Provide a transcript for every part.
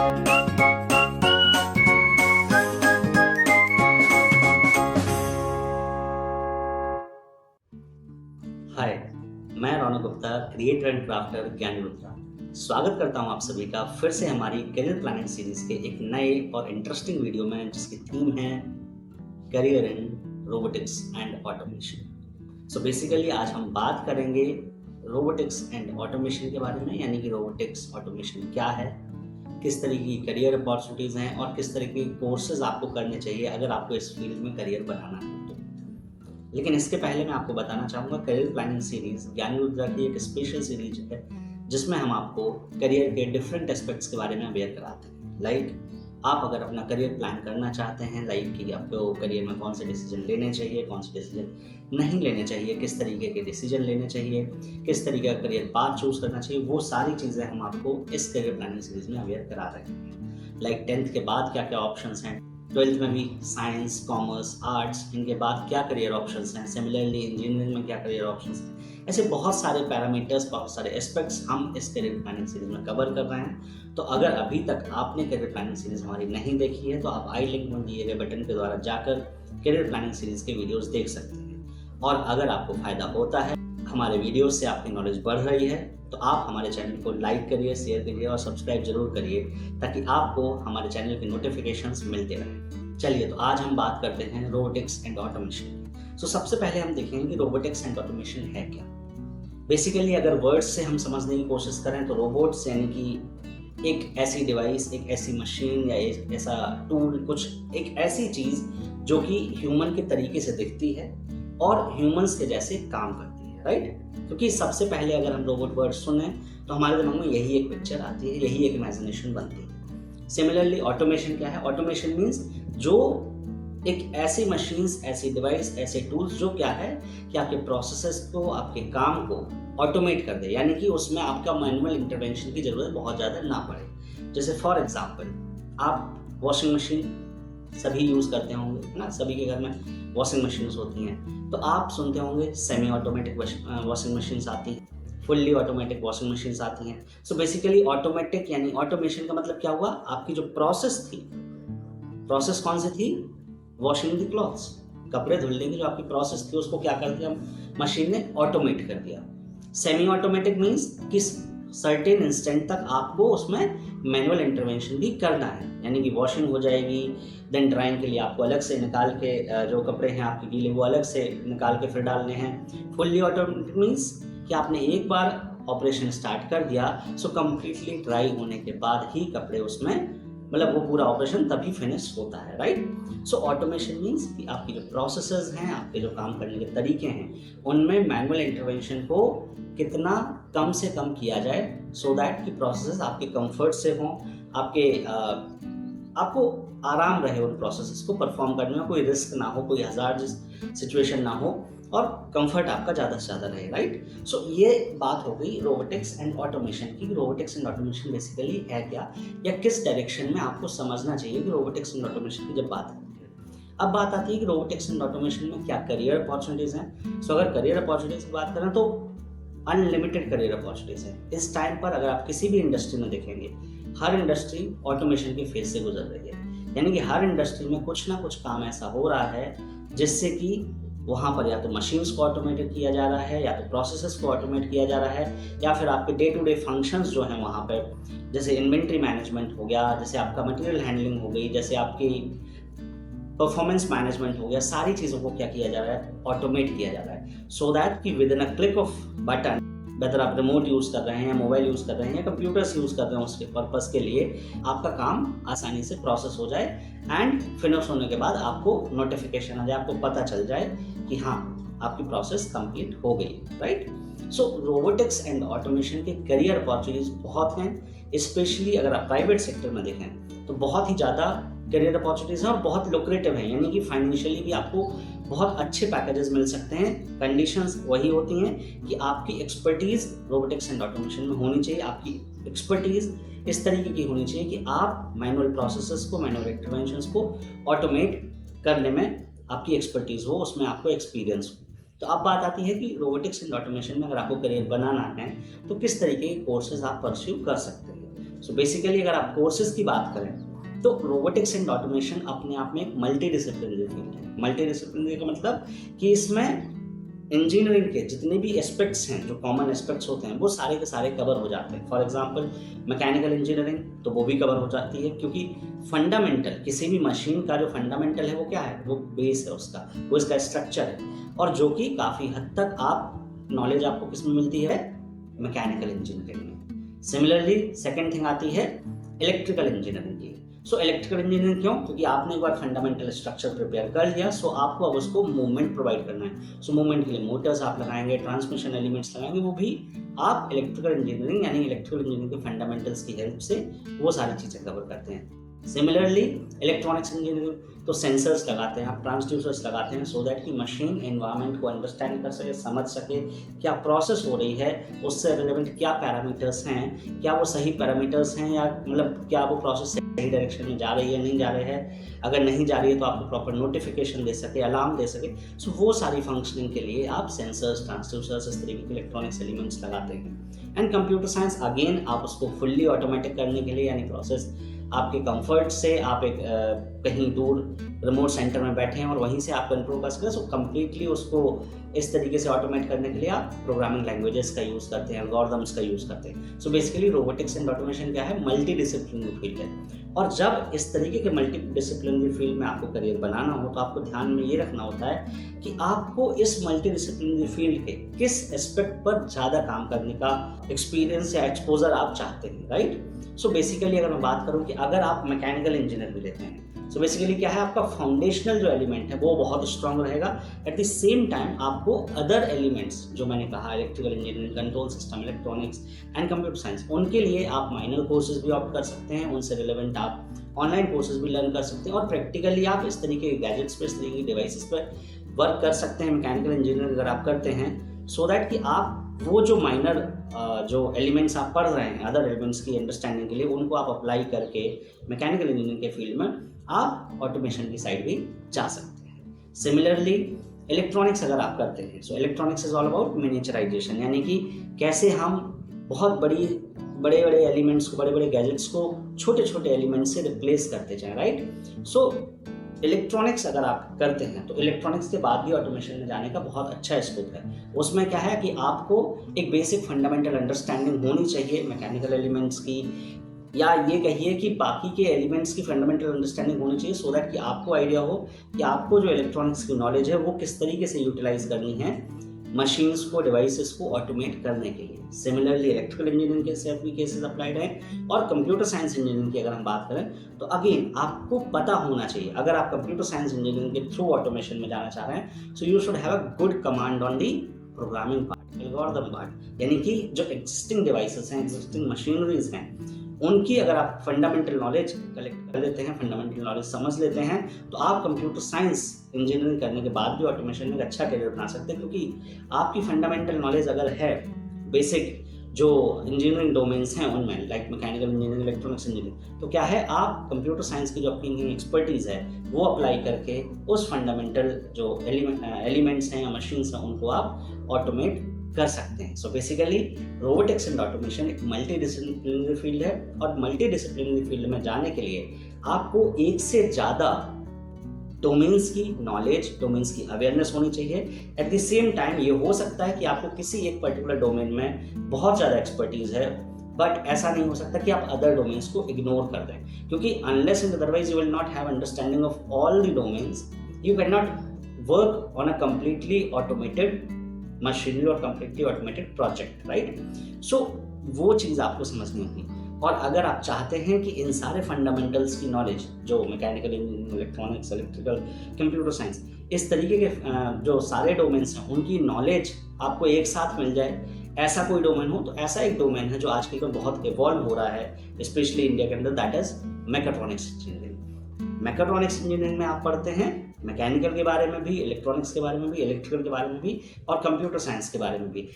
हाय, मैं रौनक Gupta, creator and crafter ज्ञानी रुद्रा। स्वागत करता हूं आप सभी का फिर से हमारी करियर प्लानिंग सीरीज के एक नए और इंटरेस्टिंग वीडियो में, जिसकी थीम है career in robotics and automation. So basically आज हम बात करेंगे रोबोटिक्स एंड ऑटोमेशन के बारे में, यानी कि रोबोटिक्स ऑटोमेशन क्या है, किस तरह की करियर अपॉर्चुनिटीज़ हैं और किस तरह के कोर्सेज आपको करने चाहिए अगर आपको इस फील्ड में करियर बनाना है तो। लेकिन इसके पहले मैं आपको बताना चाहूँगा, करियर प्लानिंग सीरीज ज्ञानी रुद्रा की एक स्पेशल सीरीज है जिसमें हम आपको करियर के डिफरेंट एस्पेक्ट्स के बारे में अवेयर कराते हैं। लाइक आप अगर अपना करियर प्लान करना चाहते हैं, लाइक कि आपको करियर में कौन से डिसीजन लेने चाहिए, कौन से डिसीजन नहीं लेने चाहिए, किस तरीके के डिसीजन लेने चाहिए, किस तरीके का करियर पाथ चूज करना चाहिए, वो सारी चीज़ें हम आपको इस करियर प्लानिंग सीरीज में अवेयर करा रहे हैं। लाइक 10th के बाद क्या क्या ऑप्शंस हैं, 12th में भी साइंस, कॉमर्स, आर्ट्स, इनके बाद क्या करियर ऑप्शंस हैं, सिमिलरली इंजीनियरिंग में क्या करियर ऑप्शंस हैं। ऐसे बहुत सारे पैरामीटर्स, बहुत सारे एस्पेक्ट्स हम इस करियर प्लानिंग सीरीज में कवर कर रहे हैं। तो अगर अभी तक आपने करियर प्लानिंग सीरीज हमारी नहीं देखी है तो आप आई लिंक में दिए गए बटन के द्वारा जाकर करियर प्लानिंग सीरीज के वीडियोस देख सकते हैं। और अगर आपको फायदा होता है, हमारे वीडियोस से आपकी नॉलेज बढ़ रही है, तो आप हमारे चैनल को लाइक करिए, शेयर करिए और सब्सक्राइब जरूर करिए, ताकि आपको हमारे चैनल के नोटिफिकेशंस मिलते रहें। चलिए, तो आज हम बात करते हैं रोबोटिक्स एंड ऑटोमेशन की। सो सबसे पहले हम देखेंगे कि रोबोटिक्स एंड ऑटोमेशन है क्या। बेसिकली अगर वर्ड्स से हम समझने की कोशिश करें तो रोबोट्स यानी कि एक ऐसी डिवाइस, एक ऐसी मशीन या एक ऐसा टूल, कुछ एक ऐसी चीज़ जो कि ह्यूमन के तरीके से दिखती है और ह्यूमंस के जैसे काम करती है, राइट। क्योंकि सबसे पहले अगर हम रोबोट वर्ड सुने तो हमारे दिमाग में यही एक पिक्चर आती है, यही एक इमेजिनेशन बनती है। सिमिलरली ऑटोमेशन क्या है? ऑटोमेशन मीन्स जो एक ऐसी मशीन्स, ऐसी डिवाइस, ऐसे टूल्स जो क्या है कि आपके प्रोसेसेस को, आपके काम को ऑटोमेट कर दे, यानी कि उसमें आपका मैनुअल इंटरवेंशन की जरूरत बहुत ज़्यादा ना पड़े। जैसे फॉर एग्जांपल, आप वॉशिंग मशीन सभी यूज़ करते होंगे, है ना, सभी के घर में वॉशिंग मशीन्स होती हैं। तो आप सुनते होंगे सेमी ऑटोमेटिक वॉशिंग मशीन्स आती हैं, फुल्ली ऑटोमेटिक वॉशिंग मशीन्स आती हैं। सो बेसिकली ऑटोमेटिक यानी ऑटोमेशन का मतलब क्या हुआ? आपकी जो प्रोसेस थी, प्रोसेस कौन सी थी? वॉशिंग द क्लॉथ्स, कपड़े धुलने की जो आपकी प्रोसेस थी उसको क्या कर दिया मशीन ने? ऑटोमेट कर दिया। सेमी ऑटोमेटिक मीन्स कि सर्टेन इंस्टेंट तक आपको उसमें मैनुअल इंटरवेंशन भी करना है, यानी कि वॉशिंग हो जाएगी, देन ड्राइंग के लिए आपको अलग से निकाल के जो कपड़े हैं आपके गीले वो अलग से निकाल के फिर डालने हैं। फुल्ली ऑटोमेटिक मीन्स कि आपने एक बार ऑपरेशन स्टार्ट कर दिया, सो कम्प्लीटली ड्राई होने के बाद ही कपड़े उसमें, मतलब वो पूरा ऑपरेशन तभी फिनिश होता है, राइट। सो ऑटोमेशन मीन्स कि आपकी जो प्रोसेसेस हैं, आपके जो काम करने के तरीके हैं, उनमें मैनुअल इंटरवेंशन को कितना कम से कम किया जाए, सो दैट कि प्रोसेसेस आपके कंफर्ट से हों, आपको आराम रहे उन प्रोसेसेस को परफॉर्म करने में, कोई रिस्क ना हो, कोई हज़ार्डस सिचुएशन ना हो और कंफर्ट आपका ज़्यादा से ज़्यादा रहे, राइट। सो ये बात हो गई रोबोटिक्स एंड ऑटोमेशन की। रोबोटिक्स एंड ऑटोमेशन बेसिकली है क्या, या किस डायरेक्शन में आपको समझना चाहिए कि रोबोटिक्स एंड ऑटोमेशन की जब बात आती है। अब बात आती है कि रोबोटिक्स एंड ऑटोमेशन में क्या करियर अपॉर्चुनिटीज़ हैं। सो अगर करियर अपॉर्चुनिटीज़ की बात करें तो अनलिमिटेड करियर अपॉर्चुनिटीज़ हैं। इस टाइम पर अगर आप किसी भी इंडस्ट्री में देखेंगे, हर इंडस्ट्री ऑटोमेशन के फेज से गुजर रही है, यानी कि हर इंडस्ट्री में कुछ ना कुछ काम ऐसा हो रहा है जिससे कि वहाँ पर या तो मशीन्स को ऑटोमेटेड किया जा रहा है, या तो प्रोसेसेस को ऑटोमेट किया जा रहा है, या फिर आपके डे टू डे फंक्शंस जो हैं वहाँ पर, जैसे इन्वेंट्री मैनेजमेंट हो गया, जैसे आपका मटेरियल हैंडलिंग हो गई, जैसे आपकी परफॉर्मेंस मैनेजमेंट हो गया, सारी चीज़ों को क्या किया जा रहा है? ऑटोमेट किया जा रहा है, सो दैट कि within a click of button, whether आप रिमोट यूज़ कर रहे हैं या मोबाइल यूज़ कर रहे हैं या कंप्यूटर्स यूज़ कर रहे हैं उसके पर्पस के लिए, आपका काम आसानी से प्रोसेस हो जाए एंड फिनिश होने के बाद आपको नोटिफिकेशन आ जाए, आपको पता चल जाए कि हाँ, आपकी प्रोसेस कंप्लीट हो गई, right. So robotics and automation के करियर अपॉर्चुनिटीज बहुत हैं, स्पेशली अगर आप प्राइवेट सेक्टर में देखें तो बहुत ही ज़्यादा करियर अपॉर्चुनिटीज हैं और बहुत लुक्रेटिव हैं, यानी कि फाइनेंशियली भी आपको बहुत अच्छे पैकेजेस मिल सकते हैं। कंडीशंस वही होती हैं कि आपकी एक्सपर्टीज़ रोबोटिक्स एंड ऑटोमेशन में होनी चाहिए, आपकी एक्सपर्टीज़ इस तरीके की होनी चाहिए कि आप मैनुअल प्रोसेसेस को, मैनुअल इंटरवेंशंस को ऑटोमेट करने में आपकी एक्सपर्टीज़ हो, उसमें आपको एक्सपीरियंस हो। तो अब बात आती है कि रोबोटिक्स एंड ऑटोमेशन में अगर आपको करियर बनाना है तो किस तरीके के कोर्सेज आप परस्यू कर सकते हैं। सो बेसिकली अगर आप कोर्सेज की बात करें तो रोबोटिक्स एंड ऑटोमेशन अपने आप में एक मल्टी डिसिप्लिनरी फील्ड है। मल्टी डिसिप्लिनरी का मतलब कि इसमें इंजीनियरिंग के जितने भी एस्पेक्ट्स हैं, जो कॉमन एस्पेक्ट्स होते हैं, वो सारे के सारे कवर हो जाते हैं। फॉर एग्जांपल मैकेनिकल इंजीनियरिंग, तो वो भी कवर हो जाती है, क्योंकि फंडामेंटल किसी भी मशीन का जो फंडामेंटल है वो क्या है, वो बेस है उसका, वो इसका स्ट्रक्चर है, और जो कि काफ़ी हद तक आप नॉलेज आपको किस में मिलती है, मैकेनिकल इंजीनियरिंग में। सिमिलरली सेकेंड थिंग आती है इलेक्ट्रिकल इंजीनियरिंग की। सो इलेक्ट्रिकल इंजीनियरिंग क्यों? क्योंकि आपने एक बार फंडामेंटल स्ट्रक्चर प्रिपेयर कर लिया, सो आपको अब उसको मूवमेंट प्रोवाइड करना है। सो मूवमेंट के लिए मोटर्स आप लगाएंगे, ट्रांसमिशन एलिमेंट्स लगाएंगे, वो भी आप इलेक्ट्रिकल इंजीनियरिंग यानी इलेक्ट्रिकल इंजीनियरिंग के फंडामेंटल्स की हेल्प से वो सारी चीज़ें कवर करते हैं। सिमिलरली इलेक्ट्रॉनिक्स इंजीनियरिंग, तो सेंसर्स लगाते हैं आप, ट्रांसड्यूसर्स लगाते हैं, सो दैट कि मशीन एनवायरनमेंट को अंडरस्टैंड कर सके, समझ सके क्या प्रोसेस हो रही है, उससे रिलेवेंट क्या पैरामीटर्स हैं, क्या वो सही पैरामीटर्स हैं, या मतलब क्या वो प्रोसेस सही डायरेक्शन में जा रही है, नहीं जा रही है, अगर नहीं जा रही है तो आपको प्रॉपर नोटिफिकेशन दे सके, अलार्म दे सके। सो वो सारी फंक्शनिंग के लिए आप सेंसर्स, ट्रांसड्यूसर्स, इस तरीके के इलेक्ट्रॉनिक्स एलिमेंट्स लगाते हैं। एंड कंप्यूटर साइंस अगेन, आप उसको फुल्ली ऑटोमेटिक करने के लिए, यानी प्रोसेस आपके कंफर्ट से आप एक कहीं दूर रिमोट सेंटर में बैठे हैं और वहीं से आप कंट्रोल कर सकें, सो कम्प्लीटली उसको इस तरीके से ऑटोमेट करने के लिए आप प्रोग्रामिंग लैंग्वेजेस का यूज़ करते हैं, एल्गोरिथम्स का यूज़ करते हैं। So basically robotics and automation क्या है, मल्टी डिसिप्लिनरी फील्ड है। और जब इस तरीके के मल्टी डिसिप्लिनरी फील्ड में आपको करियर बनाना हो तो आपको ध्यान में ये रखना होता है कि आपको इस मल्टी डिसिप्लिनरी फील्ड के किस एस्पेक्ट पर ज़्यादा काम करने का एक्सपीरियंस या एक्सपोजर आप चाहते हैं, राइट। सो बेसिकली अगर मैं बात करूं कि अगर आप मैकेनिकल इंजीनियर भी लेते हैं, सो बेसिकली क्या है, आपका फाउंडेशनल जो एलिमेंट है वो बहुत स्ट्रांग रहेगा। एट द सेम टाइम आपको अदर एलिमेंट्स जो मैंने कहा, electrical engineering, control system, electronics and computer science, उनके लिए आप माइनर कोर्सेज भी ऑप्ट कर सकते हैं, उनसे रिलेवेंट आप ऑनलाइन कोर्सेज भी लर्न कर सकते हैं, और प्रैक्टिकली आप इस तरीके के गैजेट्स पे, इस तरीके की डिवाइसेस पर वर्क कर सकते हैं मैकेनिकल इंजीनियरिंग अगर आप करते हैं, सो दैट कि आप वो जो माइनर जो एलिमेंट्स आप पढ़ रहे हैं, अदर एलिमेंट्स की अंडरस्टैंडिंग के लिए, उनको आप अप्लाई करके मैकेनिकल इंजीनियरिंग के फील्ड में आप ऑटोमेशन की साइड भी जा सकते हैं। सिमिलरली इलेक्ट्रॉनिक्स अगर आप करते हैं, so electronics is all about miniaturisation, यानी कि कैसे हम बहुत बड़े बड़े एलिमेंट्स को, बड़े बड़े गैजेट्स को छोटे छोटे एलिमेंट्स से रिप्लेस करते जाएं, राइट। सो इलेक्ट्रॉनिक्स अगर आप करते हैं तो इलेक्ट्रॉनिक्स के बाद भी ऑटोमेशन में जाने का बहुत अच्छा स्कोप है। उसमें क्या है कि आपको एक बेसिक फंडामेंटल अंडरस्टैंडिंग होनी चाहिए मैकेनिकल एलिमेंट्स की, या ये कहिए कि बाकी के एलिमेंट्स की फंडामेंटल अंडरस्टैंडिंग होनी चाहिए, सो दैट कि आपको आइडिया हो कि आपको जो इलेक्ट्रॉनिक्स की नॉलेज है वो किस तरीके से यूटिलाइज करनी है मशीन्स को, डिवाइसेस को ऑटोमेट करने के लिए। सिमिलरली इलेक्ट्रिकल इंजीनियरिंग के से भी केसेस अप्लाइड हैं, और कंप्यूटर साइंस इंजीनियरिंग की अगर हम बात करें तो अगेन आपको पता होना चाहिए, अगर आप कंप्यूटर साइंस इंजीनियरिंग के थ्रू ऑटोमेशन में जाना चाह रहे हैं, so you should have a good command on the programming part, algorithm part, यानी कि जो एग्जिस्टिंग डिवाइसेस हैं, एग्जिस्टिंग मशीनरीज हैं, उनकी अगर आप फंडामेंटल नॉलेज कलेक्ट कर लेते हैं, फंडामेंटल नॉलेज समझ लेते हैं, तो आप कंप्यूटर साइंस इंजीनियरिंग करने के बाद भी ऑटोमेशन में एक अच्छा करियर बना सकते हैं, क्योंकि आपकी फंडामेंटल नॉलेज अगर है, बेसिक जो इंजीनियरिंग डोमेन्स हैं उनमें, like mechanical engineering, electronics engineering, तो क्या है, आप कंप्यूटर साइंस की जो अपनी एक्सपर्टीज़ है वो अप्लाई करके उस फंडामेंटल जो एलिमेंट्स हैं या मशीन्स हैं उनको आप ऑटोमेट कर सकते हैं। So basically robotics and automation एक मल्टी डिसिप्लिनरी फील्ड है, और मल्टी डिसिप्लिनरी फील्ड में जाने के लिए आपको एक से ज़्यादा डोमेन्स की नॉलेज, डोमेन्स की अवेयरनेस होनी चाहिए। एट द सेम टाइम ये हो सकता है कि आपको किसी एक पर्टिकुलर डोमेन में बहुत ज़्यादा एक्सपर्टीज़ है, बट ऐसा नहीं हो सकता कि आप अदर डोमेन्स को इग्नोर कर दें, क्योंकि unless and otherwise you will not have understanding of all the domains, you can not work on a completely automated machinery और कंप्लीटली ऑटोमेटेड प्रोजेक्ट, राइट। सो वो चीज़ आपको समझनी होगी। और अगर आप चाहते हैं कि इन सारे फंडामेंटल्स की नॉलेज जो mechanical engineering, electronics, electrical, computer science, इस तरीके के जो सारे डोमेन्स हैं उनकी नॉलेज आपको एक साथ मिल जाए, ऐसा कोई डोमेन हो, तो ऐसा एक डोमेन है जो आजकल में बहुत इवॉल्व हो रहा है, स्पेशली इंडिया के अंदर, that is mechatronics engineering. Mechatronics engineering में आप पढ़ते हैं मैकेनिकल के बारे में भी, इलेक्ट्रॉनिक्स के बारे में भी, इलेक्ट्रिकल के बारे में भी, और कंप्यूटर साइंस के बारे में भी।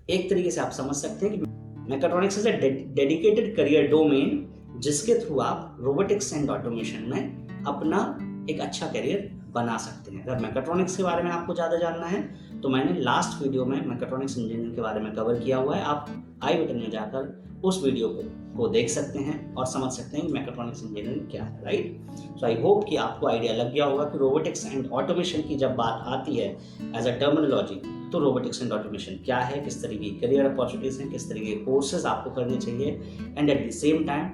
एक तरीके से आप समझ सकते हैं कि mechatronics is a dedicated career domain जिसके थ्रू आप रोबोटिक्स एंड ऑटोमेशन में अपना एक अच्छा करियर बना सकते हैं। अगर मैकेट्रॉनिक्स के बारे में आपको ज़्यादा जानना है तो मैंने लास्ट वीडियो में मैकेट्रॉनिक्स इंजीनियरिंग के बारे में कवर किया हुआ है, आप आई बटन में जाकर उस वीडियो को देख सकते हैं और समझ सकते हैं कि मैकेट्रॉनिक्स इंजीनियरिंग क्या है, राइट। सो आई होप कि आपको आइडिया लग गया होगा कि रोबोटिक्स एंड ऑटोमेशन की जब बात आती है एज अ टर्मिनोलॉजी, तो रोबोटिक्स एंड ऑटोमेशन क्या है, किस तरीके की करियर अपॉर्चुनिटीज़ हैं, किस तरीके के कोर्सेज आपको करने चाहिए, and at the same time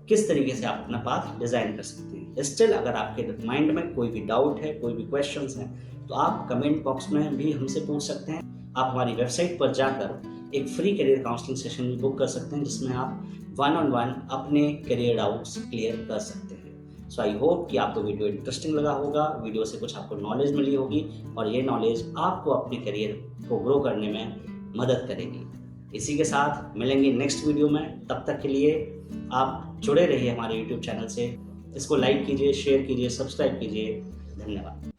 किस तरीके से आप अपना पाथ डिज़ाइन कर सकते हैं। स्टिल अगर आपके माइंड में कोई भी डाउट है, कोई भी क्वेश्चंस हैं, तो आप कमेंट बॉक्स में भी हमसे पूछ सकते हैं। आप हमारी वेबसाइट पर जाकर एक फ्री करियर काउंसलिंग सेशन भी बुक कर सकते हैं, जिसमें आप 1-on-1 अपने करियर डाउट्स क्लियर कर सकते हैं। सो आई होप कि आपको वीडियो इंटरेस्टिंग लगा होगा, वीडियो से कुछ आपको नॉलेज मिली होगी और ये नॉलेज आपको अपने करियर को ग्रो करने में मदद करेगी। इसी के साथ मिलेंगे नेक्स्ट वीडियो में, तब तक के लिए आप जुड़े रहिए हमारे यूट्यूब चैनल से। इसको लाइक कीजिए, शेयर कीजिए, सब्सक्राइब कीजिए। धन्यवाद।